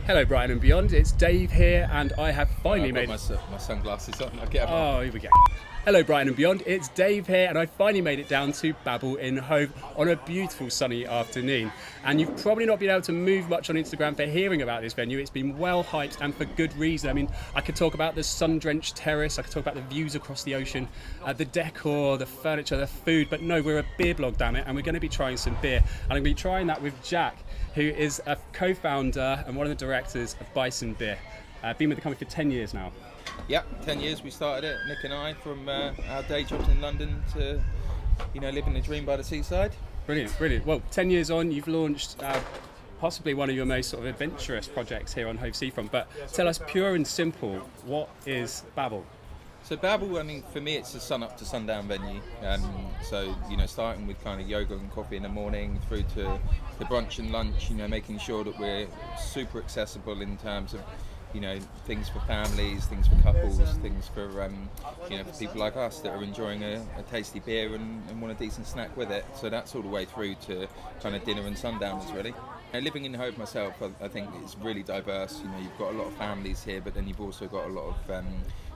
Hello Brighton and beyond, it's Dave here and I have finally made my sunglasses on. I'll get them Oh, here we go. Hello Brighton and beyond, it's Dave here and I finally made it down to Babble in Hove on a beautiful sunny afternoon. And you've probably not been able to move much on Instagram for hearing about this venue. It's been well hyped and for good reason. I mean, I could talk about the sun-drenched terrace, I could talk about the views across the ocean, the decor, the furniture, the food, but no, we're a beer blog, damn it, and we're going to be trying some beer. And I'm going to be trying that with Jack, who is a co-founder and one of the directors of Bison Beer. Been with the company for 10 years now. Yeah, 10 years we started it, Nick and I, from our day jobs in London to, living the dream by the seaside. Brilliant, brilliant. Well, 10 years on, you've launched possibly one of your most sort of adventurous projects here on Hove Seafront, but tell us, pure and simple, what is Babble? So Babble, I mean, for me it's a sun up to sundown venue. So, starting with kind of yoga and coffee in the morning through to the brunch and lunch, making sure that we're super accessible in terms of, things for families, things for couples, things for, for people like us that are enjoying a tasty beer and want a decent snack with it. So that's all the way through to kind of dinner and sundowners, really. Living in Hove myself, I think it's really diverse. You've got a lot of families here, but then you've also got a lot of,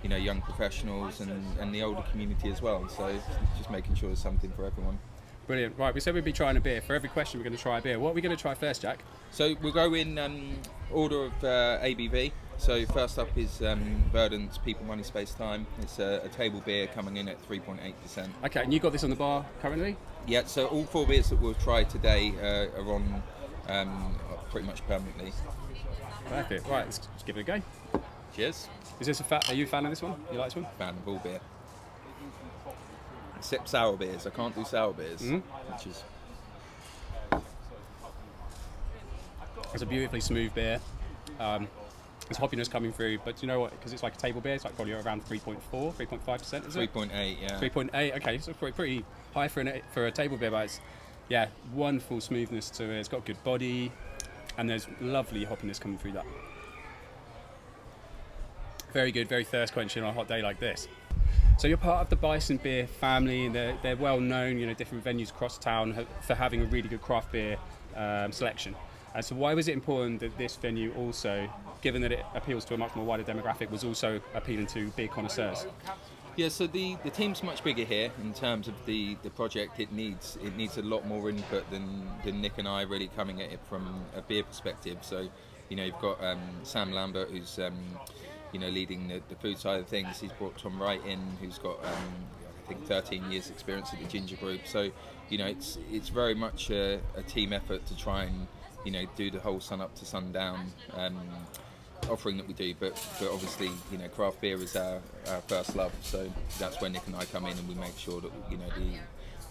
young professionals and the older community as well. So just making sure there's something for everyone. Brilliant. Right, we said we'd be trying a beer. For every question, we're going to try a beer. What are we going to try first, Jack? So we'll go in order of ABV. So first up is Verdant's People, Money, Space, Time. It's a table beer coming in at 3.8%. Okay, and you got this on the bar currently? Yeah, so all 4 beers that we'll try today are on pretty much permanently. Perfect. Right, let's give it a go. Cheers. Is this are you a fan of this one? You like this one? Fan of all beer. Except sour beers. I can't do sour beers. Which is... It's a beautifully smooth beer. There's hoppiness coming through, but you know what? Because it's like a table beer, it's like probably around 3.4, 3.5%, is it? 3.8, yeah. 3.8, okay, so pretty high for a table beer, but it's, wonderful smoothness to it. It's got good body, and there's lovely hoppiness coming through that. Very good, very thirst quenching on a hot day like this. So you're part of the Bison Beer family, and they're well known, different venues across town for having a really good craft beer selection. So why was it important that this venue also, given that it appeals to a much more wider demographic, was also appealing to beer connoisseurs? Yeah, so the team's much bigger here in terms of the project. It needs a lot more input than Nick and I really coming at it from a beer perspective. So, you've got Sam Lambert, who's leading the food side of things. He's brought Tom Wright in, who's got I think 13 years experience at the Ginger Group. So, it's very much a team effort to try and do the whole sun up to sundown offering that we do, but obviously craft beer is our first love, so that's where Nick and I come in and we make sure that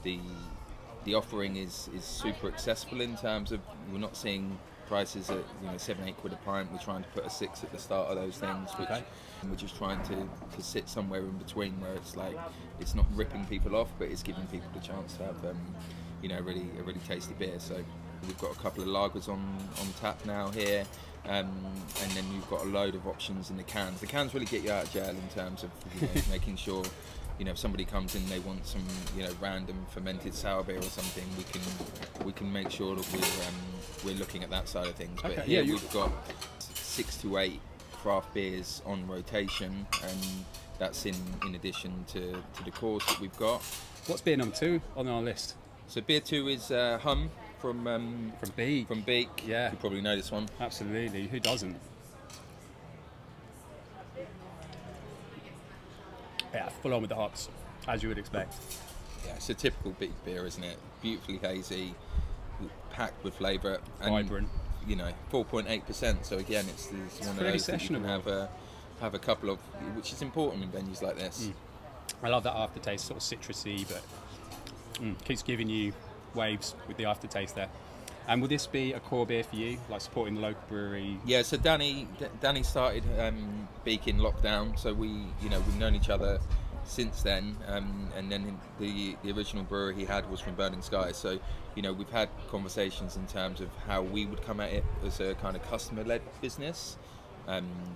the offering is super accessible in terms of we're not seeing prices at 7-8 quid a pint. We're trying to put a 6 at the start of those things, which we're just trying to sit somewhere in between where it's like it's not ripping people off, but it's giving people the chance to have a really tasty beer. So we've got a couple of lagers on tap now here, and then you've got a load of options in the cans. The cans really get you out of jail in terms of making sure if somebody comes in, they want some random fermented sour beer or something, we can make sure that we're looking at that side of things. But here we've got 6 to 8 craft beers on rotation, and that's in addition to the course that we've got. What's beer number 2 on our list? So beer 2 is Hum from Beak. From Beak. Yeah, you probably know this one. Absolutely. Who doesn't? Yeah, full on with the hops, as you would expect. Yeah, it's a typical Beak beer, isn't it? Beautifully hazy, packed with flavour, and vibrant. 4.8%. So again, it's one of those that you can have a couple of, which is important in venues like this. I love that aftertaste, sort of citrusy, but keeps giving you waves with the aftertaste there. And will this be a core beer for you, like supporting the local brewery? Yeah, so Danny started Beak in lockdown, so we've known each other since then, and then the original brewer he had was from Burning Sky, so we've had conversations in terms of how we would come at it as a kind of customer-led business,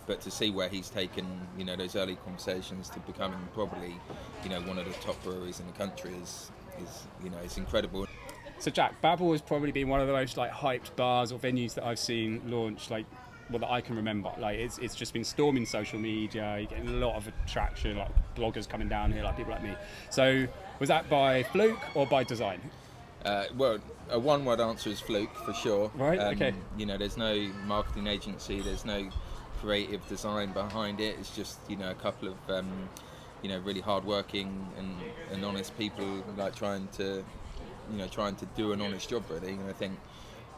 but to see where he's taken those early conversations to becoming probably one of the top breweries in the country is incredible. So Jack, Babble has probably been one of the most hyped bars or venues that I've seen launch well, that I can remember. Like it's just been storming social media. You're getting a lot of attraction, like bloggers coming down here, like people like me. So was that by fluke or by design? Well, a one-word answer is fluke for sure. Right. Okay. You know, there's no marketing agency, there's no creative design behind it. It's just, you know, a couple of you know, really hard-working and honest people, like trying to do an honest job, really. And I think,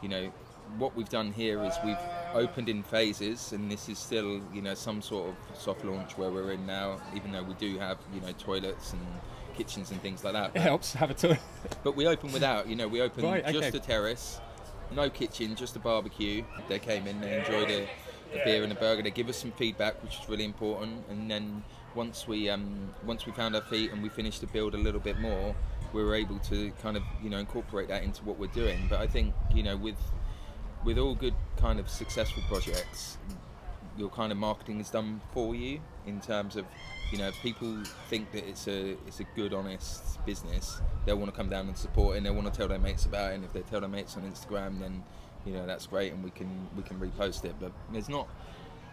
you know, what we've done here is we've opened in phases, and this is still, you know, some sort of soft launch where we're in now, even though we do have, you know, toilets and kitchens and things like that. It helps have a toilet. But we open without, you know, we opened Right, okay. just a terrace, no kitchen, just a barbecue. They came in, they enjoyed a beer and a burger. They give us some feedback, which is really important. And then once we found our feet and we finished the build a little bit more, we were able to kind of, you know, incorporate that into what we're doing. But I think, you know, with all good kind of successful projects, your kind of marketing is done for you, in terms of, you know, if people think that it's a good, honest business, they'll want to come down and support it, and they'll want to tell their mates about it. And if they tell their mates on Instagram, then, you know, that's great, and we can repost it. But there's not,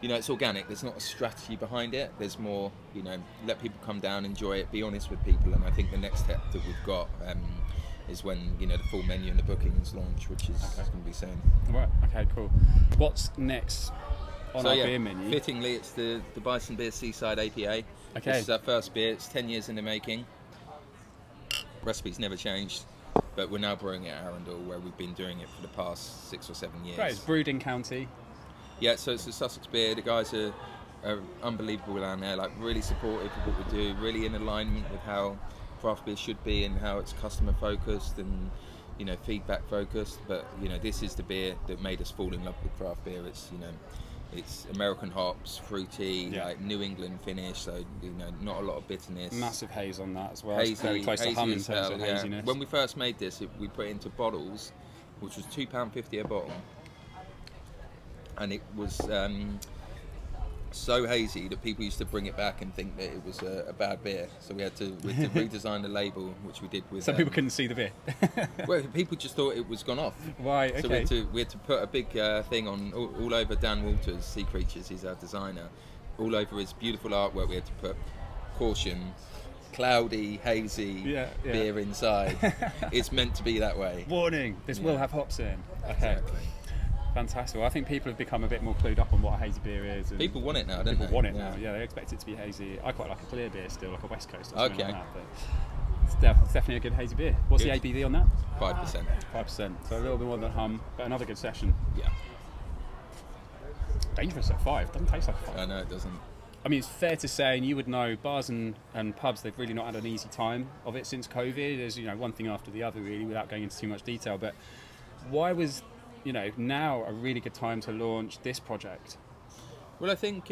you know, it's organic. There's not a strategy behind it. There's more, you know, let people come down, enjoy it, be honest with people. And I think the next step that we've got is when, you know, the full menu and the bookings launch, which is going to be soon. Right. Okay. Cool. What's next on our beer menu? Fittingly, it's the Bison Beer Seaside APA. Okay. This is our first beer. It's 10 years in the making. Recipe's never changed, but we're now brewing it at Arundel, where we've been doing it for the past 6 or 7 years. Great. It's brewed in county. Yeah, so it's a Sussex beer. The guys are unbelievable down there, like really supportive of what we do, really in alignment with how craft beer should be and how it's customer focused and, you know, feedback focused. But, you know, this is the beer that made us fall in love with craft beer. It's, you know, it's American hops, fruity, like New England finish, so, you know, not a lot of bitterness. Massive haze on that as well. Hazy, It's very close to hum in terms of yeah. haziness. When we first made this, we put it into bottles, which was £2.50 a bottle, and it was so hazy that people used to bring it back and think that it was a bad beer. So we had to redesign the label, which we did with. Some people couldn't see the beer. Well, people just thought it was gone off. Right. Okay. So we had to put a big thing on all over Dan Walters, Sea Creatures. He's our designer. All over his beautiful artwork, we had to put caution, cloudy, hazy, beer inside. It's meant to be that way. Warning: this will have hops in. Okay. Exactly. Fantastic. Well, I think people have become a bit more clued up on what a hazy beer is. And people want it now, don't they? People want it now. Yeah, they expect it to be hazy. I quite like a clear beer still, like a West Coast or something like that. But it's definitely a good hazy beer. What's the ABV on that? 5%. 5%. So a little bit more than hum, but another good session. Yeah. Dangerous at 5. Doesn't taste like a 5. I know it doesn't. I mean, it's fair to say, and you would know, bars and pubs, they've really not had an easy time of it since COVID. There's, you know, one thing after the other, really, without going into too much detail. But why was, you know, now a really good time to launch this project? Well, I think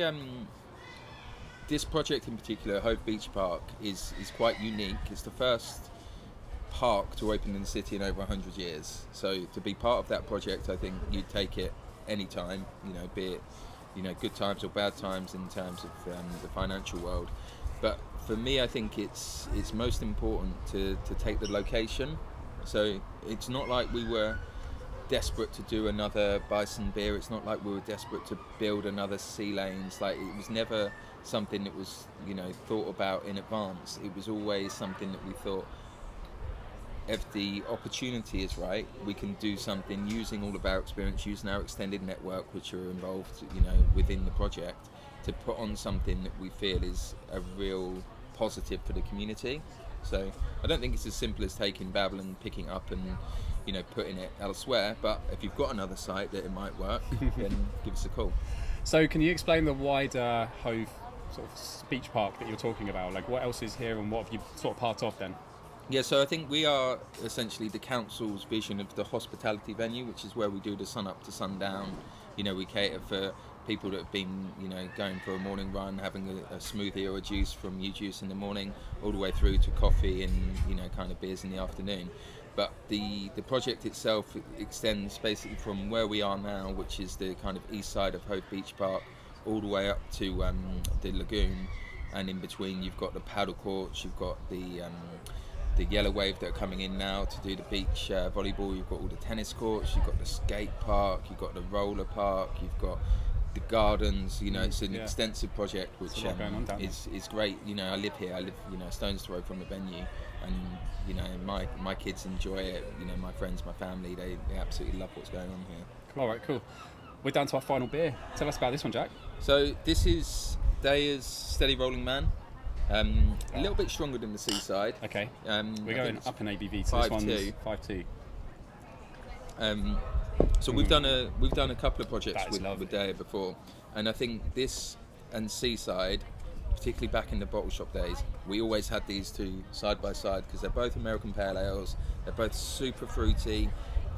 this project in particular, Hove Beach Park, is quite unique. It's the first park to open in the city in over 100 years. So to be part of that project, I think you'd take it any time, you know, be it, you know, good times or bad times in terms of the financial world. But for me, I think it's most important to take the location. So it's not like we were desperate to do another Bison Beer. It's not like we were desperate to build another Sea Lanes. Like, it was never something that was, you know, thought about in advance. It was always something that we thought, if the opportunity is right, we can do something using all of our experience, using our extended network, which are involved, you know, within the project, to put on something that we feel is a real positive for the community. So I don't think it's as simple as taking Babble and picking up and, you know, putting it elsewhere. But if you've got another site that it might work, then give us a call. So can you explain the wider Hove sort of beach park that you're talking about? Like, what else is here and what have you sort of part of then? Yeah, so I think we are essentially the council's vision of the hospitality venue, which is where we do the sun up to sundown. You know, we cater for people that have been, you know, going for a morning run, having a smoothie or a juice from U-Juice in the morning, all the way through to coffee and, you know, kind of beers in the afternoon. But the project itself extends basically from where we are now, which is the kind of east side of Hove Beach Park, all the way up to the lagoon, and in between you've got the paddle courts, you've got the Yellow Wave that are coming in now to do the beach volleyball, you've got all the tennis courts, you've got the skate park, you've got the roller park, you've got the gardens. You know, it's an extensive project which going on down is great. You know, I live here. I live, you know, stone's throw from the venue, and you know, my kids enjoy it. You know, my friends, my family, they absolutely love what's going on here. All right, cool. We're down to our final beer. Tell us about this one, Jack. So this is Deya's Steady Rolling Man. A little bit stronger than the Seaside. Okay. We're going up in ABV. So 5.2. 5.2. So we've done a couple of projects with Deya before, and I think this and Seaside, particularly back in the bottle shop days, we always had these two side by side because they're both American pale ales. They're both super fruity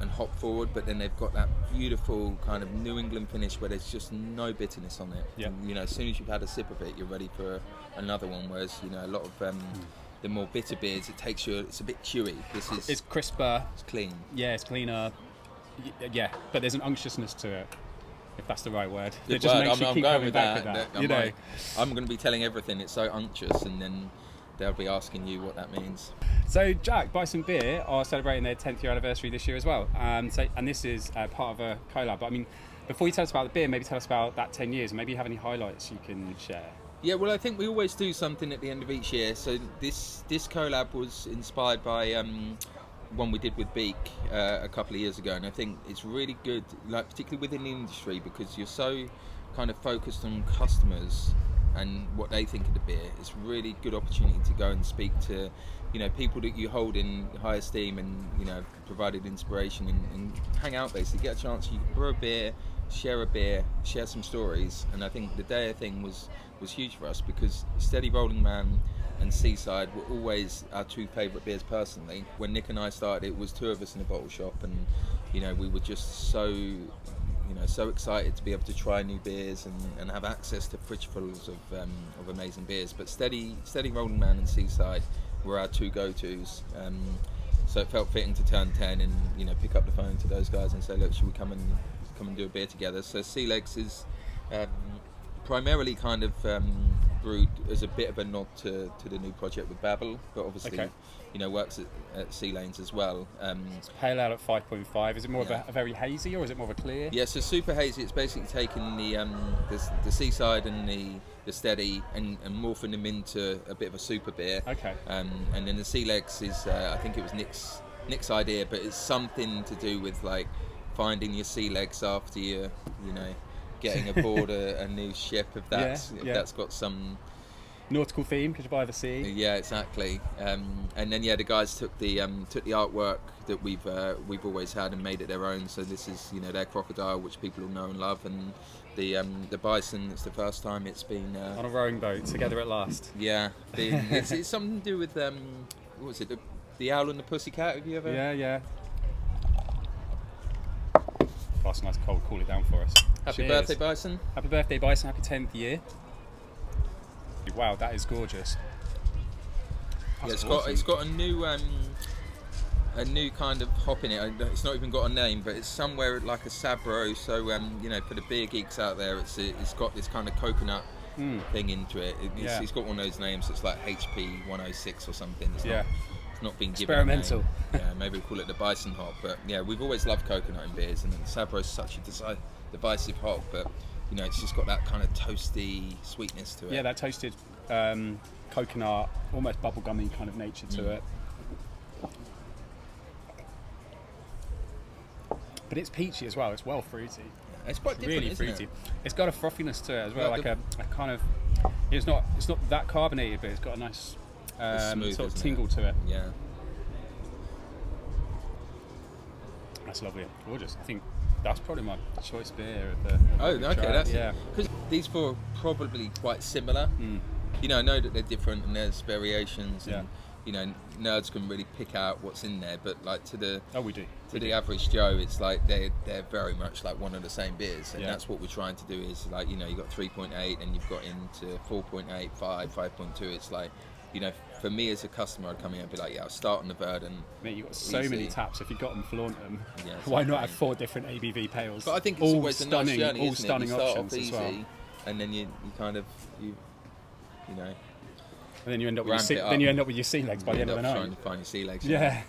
and hop forward, but then they've got that beautiful kind of New England finish where there's just no bitterness on it. Yeah. You know, as soon as you've had a sip of it, you're ready for another one. Whereas, you know, a lot of the more bitter beers, it's a bit chewy. It's crisper. It's clean. Yeah, it's cleaner. Yeah, but there's an unctuousness to it, if that's the right word. It just makes I'm you keep going coming with back that. with that. I'm going to be telling everything. It's so unctuous, and then they'll be asking you what that means. So, Jack, Bison Beer are celebrating their 10th year anniversary this year as well. And this is part of a collab. But I mean, before you tell us about the beer, maybe tell us about that 10 years, and maybe you have any highlights you can share. Yeah, well, I think we always do something at the end of each year. So this collab was inspired by one we did with Beak a couple of years ago, and I think it's really good, like particularly within the industry, because you're so kind of focused on customers and what they think of the beer. It's a really good opportunity to go and speak to, you know, people that you hold in high esteem and, you know, provided inspiration, and hang out, basically get a chance. You can brew a beer, share some stories. And I think the Deya thing was huge for us, because Steady Rolling Man and Seaside were always our two favourite beers personally. When Nick and I started, it was two of us in a bottle shop, and you know, we were just so excited to be able to try new beers and have access to fridgefuls of amazing beers. But Steady Rolling Man and Seaside were our two go-tos. So it felt fitting to turn 10 and, you know, pick up the phone to those guys and say, look, should we come and do a beer together? So Sea Legs is primarily kind of brewed as a bit of a nod to the new project with Babble, but obviously, you know, works at Sea Lanes as well. It's pale ale at 5.5. Is it more of a very hazy, or is it more of a clear? Yeah, so super hazy. It's basically taken the Seaside and the Steady and morphing them into a bit of a super beer. Okay. And then the Sea Legs is, I think it was Nick's idea, but it's something to do with like finding your sea legs after you know, getting aboard a new ship, if that's got some nautical theme because you're by the sea. Yeah, exactly. And then the guys took the artwork that we've always had and made it their own. So this is, you know, their crocodile, which people will know and love, and the bison. It's the first time it's been on a rowing boat together at last. Yeah, it's something to do with what was it? The owl and the pussycat. Have you ever? Yeah. That's a nice cold. Cool it down for us. Happy birthday, Bison. Happy birthday, Bison. Happy 10th year. Wow, that is gorgeous. That's it's got a new kind of hop in it. It's not even got a name, but it's somewhere like a Sabro. So you know, for the beer geeks out there, it's got this kind of coconut thing into it. It's got one of those names. It's like HP 106 or something. It's not been given experimental. Yeah, maybe we'll call it the Bison hop. But yeah, we've always loved coconut in beers, and Sabro's such a divisive hop, but you know, it's just got that kind of toasty sweetness to it. Yeah, that toasted coconut, almost bubblegummy kind of nature to it. But it's peachy as well. It's well fruity. Yeah, it's quite different, really isn't fruity. It? It's got a frothiness to it as well, like a kind of. It's not that carbonated, but it's got a nice smooth, sort of tingle to it. Yeah. That's lovely, gorgeous. I think that's probably my choice beer. Because these four are probably quite similar. You know, I know that they're different and there's variations, and you know, nerds can really pick out what's in there. But like to the average Joe, it's like they're very much like one of the same beers, and that's what we're trying to do. Is like, you know, you got 3.8 and you've got into 4.8, 5, 5.2. It's like, you know, for me as a customer, I'd come in and be like, I'll start on the Verdant. Mate, you've got so many taps. If you've got them, flaunt them. Yeah, exactly. Why not have 4 different ABV pails? But I think it's always stunning, a nice journey, all stunning you start options off easy, as well. and then you kind of you know. And then you end up with your sea legs by the end of the night. Trying to find your sea legs. Yeah.